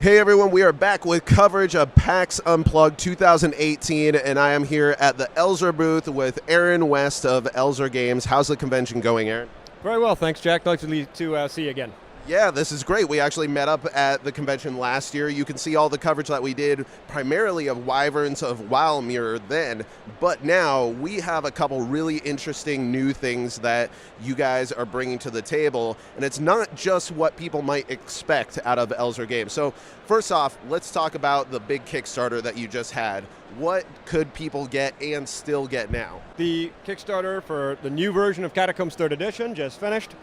Hey everyone, we are back with coverage of PAX Unplugged 2018, and I am here at the Elzra booth with Aron West of Elzra Games. How's the convention going, Aron? Very well, thanks, Jack. Nice to see you again. Yeah, this is great. We actually met up at the convention last year. You can see all the coverage that we did, primarily of Wyverns of Wildmuir then, but now we have a couple really interesting new things that you guys are bringing to the table, and it's not just what people might expect out of Elzra Games. So first off, let's talk about the big Kickstarter that you just had. What could people get and still get now? The Kickstarter for the new version of Catacombs 3rd Edition just finished.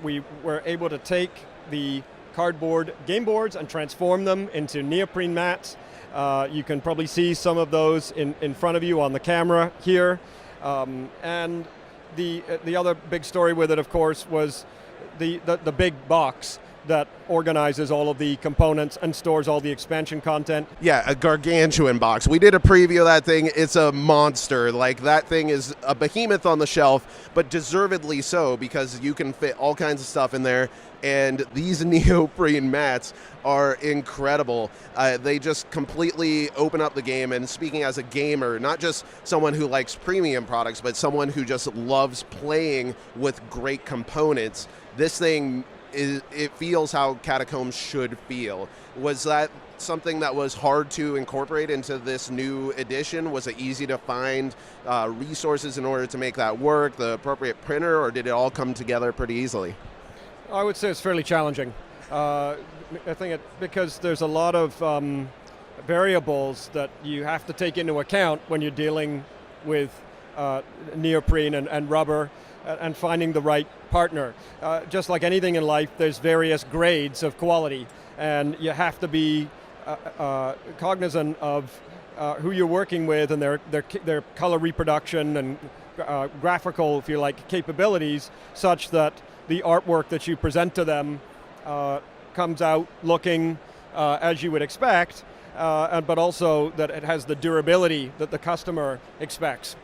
We were able to take the cardboard game boards and transform them into neoprene mats. You can probably see some of those in front of you on the camera here. And the other big story with it, of course, was the big box that organizes all of the components and stores all the expansion content. Yeah, a gargantuan box. We did a preview of that thing. It's a monster. Like, that thing is a behemoth on the shelf, but deservedly so, because you can fit all kinds of stuff in there. And these neoprene mats are incredible. They just completely open up the game. And speaking as a gamer, not just someone who likes premium products, but someone who just loves playing with great components, this thing it feels how Catacombs should feel. Was that something that was hard to incorporate into this new edition? Was it easy to find resources in order to make that work, the appropriate printer, or did it all come together pretty easily? I would say it's fairly challenging. I think because there's a lot of variables that you have to take into account when you're dealing with neoprene and rubber, and finding the right partner. Just like anything in life, there's various grades of quality, and you have to be cognizant of who you're working with and their color reproduction and graphical, if you like, capabilities, such that the artwork that you present to them comes out looking as you would expect, but also that it has the durability that the customer expects.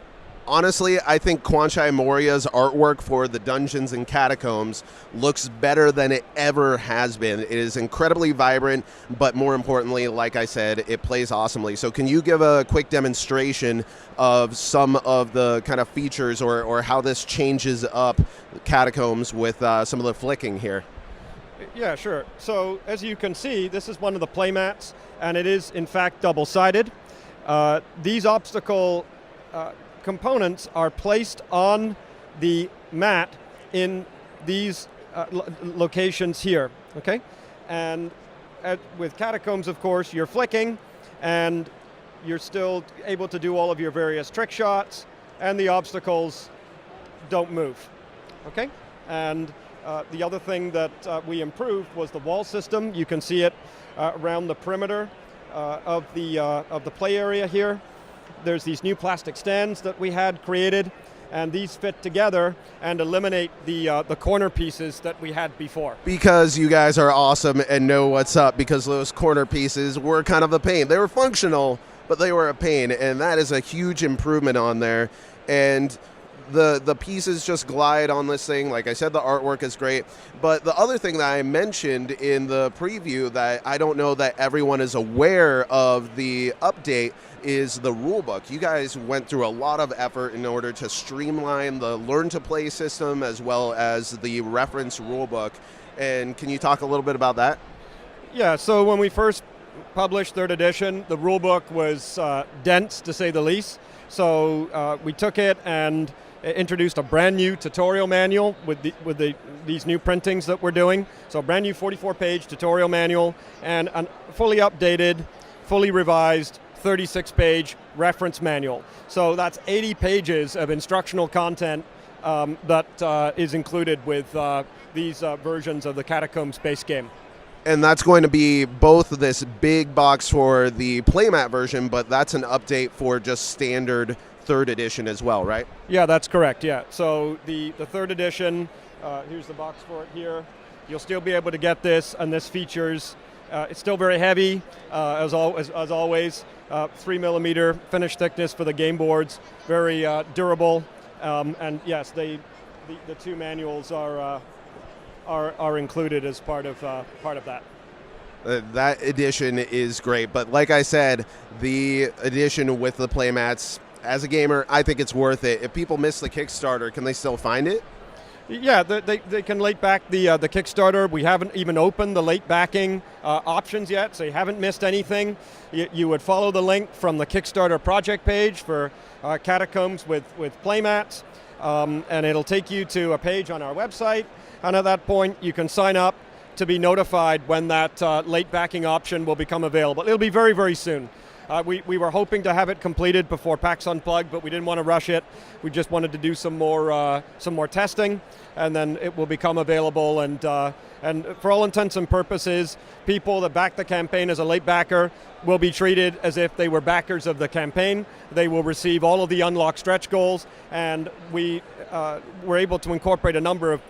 Honestly, I think Kwanchai Moria's artwork for the Dungeons and Catacombs looks better than it ever has been. It is incredibly vibrant, but more importantly, like I said, it plays awesomely. So can you give a quick demonstration of some of the kind of features or how this changes up Catacombs with some of the flicking here? Yeah, sure. So as you can see, this is one of the playmats, and it is in fact double-sided. These obstacle components are placed on the mat in these locations here, okay? And with Catacombs, of course, you're flicking, and you're still able to do all of your various trick shots, and the obstacles don't move, okay? And the other thing that we improved was the wall system. You can see it around the perimeter of the play area here. There's these new plastic stands that we had created, and these fit together and eliminate the corner pieces that we had before. Because you guys are awesome and know what's up, because those corner pieces were kind of a pain. They were functional, but they were a pain, and that is a huge improvement on there. And the pieces just glide on this thing. Like I said, the artwork is great. But the other thing that I mentioned in the preview that I don't know that everyone is aware of the update is the rulebook. You guys went through a lot of effort in order to streamline the learn-to-play system as well as the reference rulebook. And can you talk a little bit about that? Yeah, so when we first published 3rd edition, the rulebook was dense, to say the least. So we took it and introduced a brand new tutorial manual with these new printings that we're doing. So a brand new 44-page tutorial manual and a fully updated, fully revised 36-page reference manual. So that's 80 pages of instructional content that is included with these versions of the Catacombs base game. And that's going to be both this big box for the Playmat version, but that's an update for just standard 3rd edition as well, right? Yeah, that's correct, yeah. So the 3rd edition, here's the box for it here. You'll still be able to get this, and this features, it's still very heavy, as always, 3mm finish thickness for the game boards, very durable, and yes, the two manuals are included as part of that. That edition is great, but like I said, the edition with the playmats, as a gamer, I think it's worth it. If people miss the Kickstarter, can they still find it? Yeah, they can late back the Kickstarter. We haven't even opened the late backing options yet, so you haven't missed anything. You would follow the link from the Kickstarter project page for Catacombs with Playmats, and it'll take you to a page on our website, and at that point you can sign up to be notified when that late backing option will become available. It'll be very, very soon. We were hoping to have it completed before PAX Unplugged, but we didn't want to rush it. We just wanted to do some more testing, and then it will become available. And for all intents and purposes, people that back the campaign as a late backer will be treated as if they were backers of the campaign. They will receive all of the unlocked stretch goals, and we were able to incorporate a number of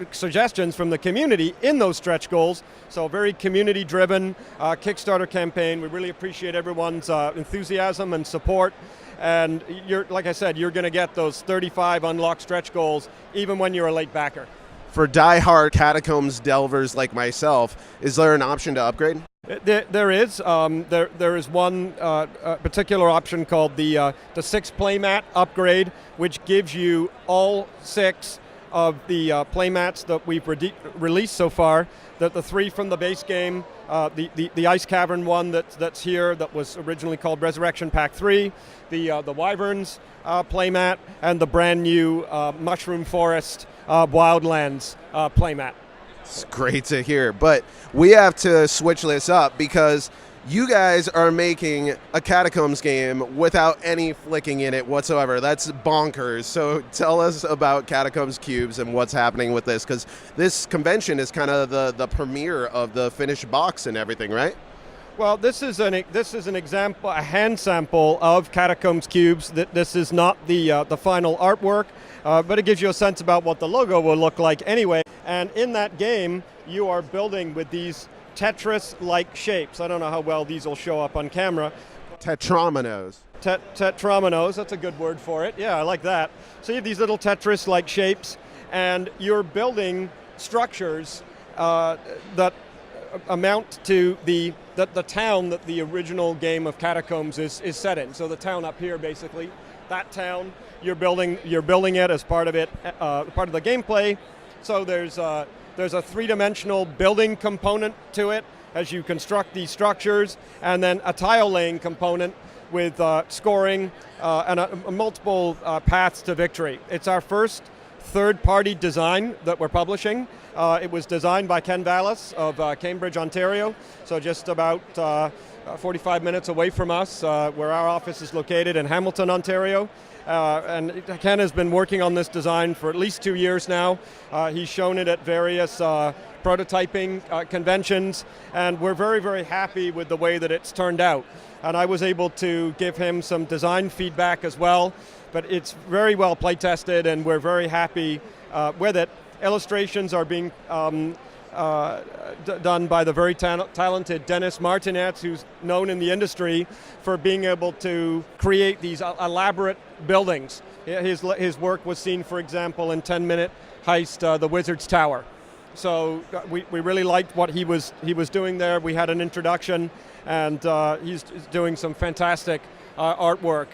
suggestions from the community in those stretch goals. So a very community-driven Kickstarter campaign. We really appreciate everyone's enthusiasm and support. And like I said, you're going to get those 35 unlocked stretch goals even when you're a late backer. For die-hard Catacombs delvers like myself, is there an option to upgrade? There is. There is one particular option called the 6 Playmat upgrade, which gives you all 6 of the playmats that we've released so far. The 3 from the base game, the Ice Cavern one that's here that was originally called Resurrection Pack 3, the Wyverns playmat, and the brand new Mushroom Forest Wildlands playmat. It's great to hear, but we have to switch this up because you guys are making a Catacombs game without any flicking in it whatsoever. That's bonkers. So tell us about Catacombs Cubes and what's happening with this, because this convention is kind of the premiere of the finished box and everything, right? Well, this is an example, a hand sample of Catacombs Cubes. This is not the final artwork, but it gives you a sense about what the logo will look like anyway. And in that game, you are building with these Tetris-like shapes. I don't know how well these will show up on camera. Tetrominoes. Tetrominoes, that's a good word for it. Yeah, I like that. So you have these little Tetris-like shapes, and you're building structures that amount to the town that the original game of Catacombs is set in. So the town up here, basically, that town, you're building it as part of it, part of the gameplay. So there's a three-dimensional building component to it as you construct these structures, and then a tile laying component with scoring and multiple paths to victory. It's our first third-party design that we're publishing. It was designed by Ken Vallis of Cambridge, Ontario, so just about 45 minutes away from us, where our office is located in Hamilton, Ontario. And Ken has been working on this design for at least 2 years now. He's shown it at various prototyping conventions, and we're very, very happy with the way that it's turned out. And I was able to give him some design feedback as well, but it's very well play tested, and we're very happy with it. Illustrations are being done by the very talented Dennis Martinez, who's known in the industry for being able to create these elaborate buildings. His work was seen, for example, in 10-Minute Heist, the Wizard's Tower. So we really liked what he was doing there. We had an introduction, and he's doing some fantastic artwork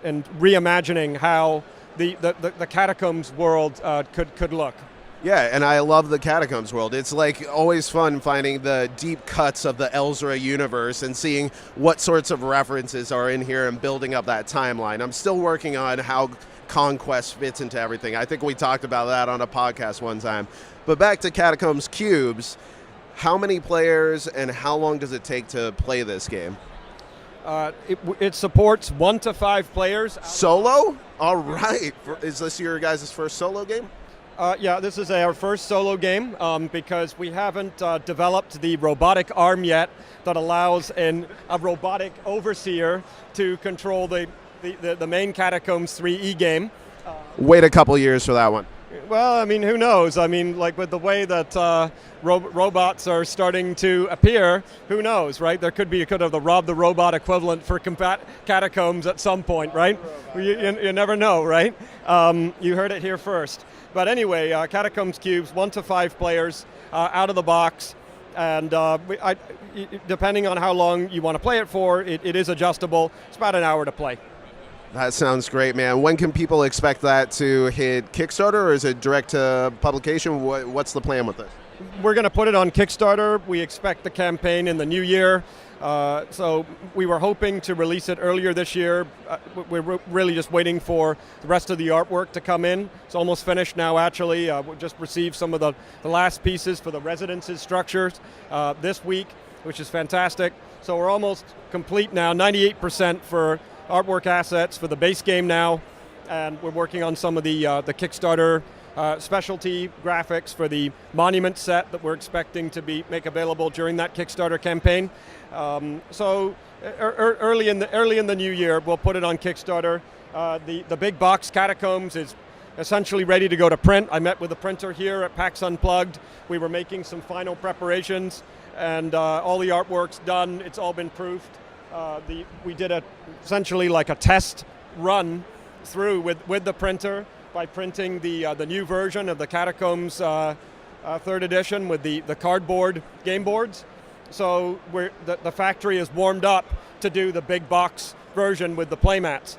and reimagining how the Catacombs world could look. Yeah, and I love the Catacombs world. It's like always fun finding the deep cuts of the Elzra universe and seeing what sorts of references are in here and building up that timeline. I'm still working on how Conquest fits into everything. I think we talked about that on a podcast one time. But back to Catacombs Cubes, how many players and how long does it take to play this game? It supports 1 to 5 players. Solo? All right. Is this your guys' first solo game? Yeah, this is our first solo game because we haven't developed the robotic arm yet that allows a robotic overseer to control the main Catacombs 3E game. Wait a couple years for that one. Well, I mean, who knows? I mean, like with the way that robots are starting to appear, who knows, right? There could have the Rob the Robot equivalent for Catacombs at some point, right? You never know, right? You heard it here first. But anyway, Catacombs Cubes, 1 to 5 players out of the box. And depending on how long you want to play it for, it is adjustable. It's about an hour to play. That sounds great, man. When can people expect that to hit Kickstarter, or is it direct to publication? What's the plan with it? We're going to put it on Kickstarter. We expect the campaign in the new year. So we were hoping to release it earlier this year. We're really just waiting for the rest of the artwork to come in. It's almost finished now, actually. We just received some of the last pieces for the residences structures this week, which is fantastic. So we're almost complete now, 98% for artwork assets for the base game now, and we're working on some of the Kickstarter specialty graphics for the monument set that we're expecting to make available during that Kickstarter campaign. So early in the new year, we'll put it on Kickstarter. The big box Catacombs is essentially ready to go to print. I met with the printer here at PAX Unplugged. We were making some final preparations, and all the artwork's done. It's all been proofed. We did essentially like a test run through with the printer by printing the new version of the Catacombs 3rd edition with the cardboard game boards. So the factory is warmed up to do the big box version with the Playmats.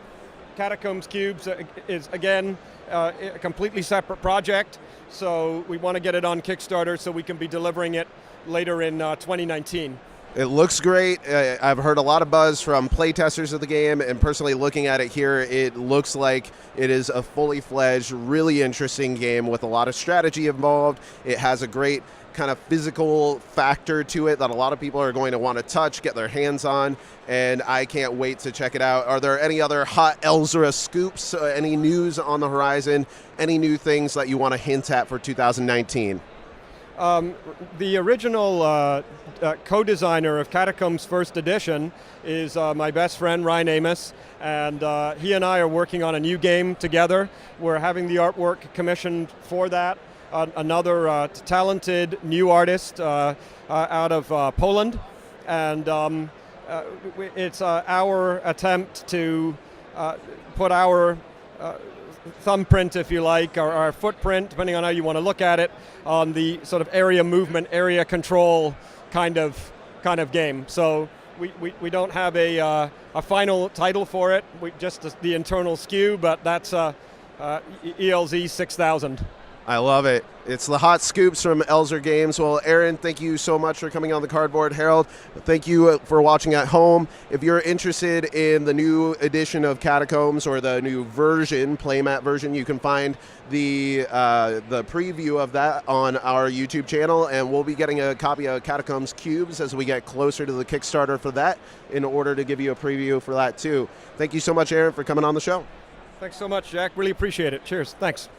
Catacombs Cubes is, again, a completely separate project, so we want to get it on Kickstarter so we can be delivering it later in 2019. It looks great. I've heard a lot of buzz from playtesters of the game, and personally looking at it here, it looks like it is a fully fledged, really interesting game with a lot of strategy involved. It has a great kind of physical factor to it that a lot of people are going to want to touch, get their hands on, and I can't wait to check it out. Are there any other hot Elzra scoops, any news on the horizon, any new things that you want to hint at for 2019? The original co-designer of Catacombs 1st edition is my best friend Ryan Amos, and he and I are working on a new game together. We're having the artwork commissioned for that. Another talented new artist out of Poland, and it's our attempt to put our thumbprint, if you like, or our footprint, depending on how you want to look at it, on the sort of area movement, area control kind of game. So we don't have a final title for it, just the internal SKU, but that's ELZ 6000. I love it. It's the hot scoops from Elzra Games. Well, Aron, thank you so much for coming on the Cardboard Herald. Thank you for watching at home. If you're interested in the new edition of Catacombs or the new version, Playmat version, you can find the preview of that on our YouTube channel, and we'll be getting a copy of Catacombs Cubes as we get closer to the Kickstarter for that in order to give you a preview for that too. Thank you so much, Aron, for coming on the show. Thanks so much, Jack. Really appreciate it. Cheers. Thanks.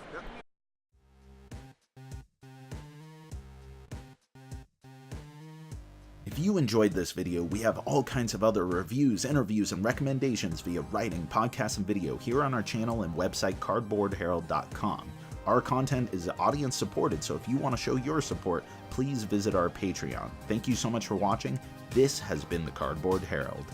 If you enjoyed this video, we have all kinds of other reviews, interviews, and recommendations via writing, podcasts, and video here on our channel and website cardboardherald.com. Our content is audience supported, so if you want to show your support, please visit our Patreon. Thank you so much for watching. This has been the Cardboard Herald.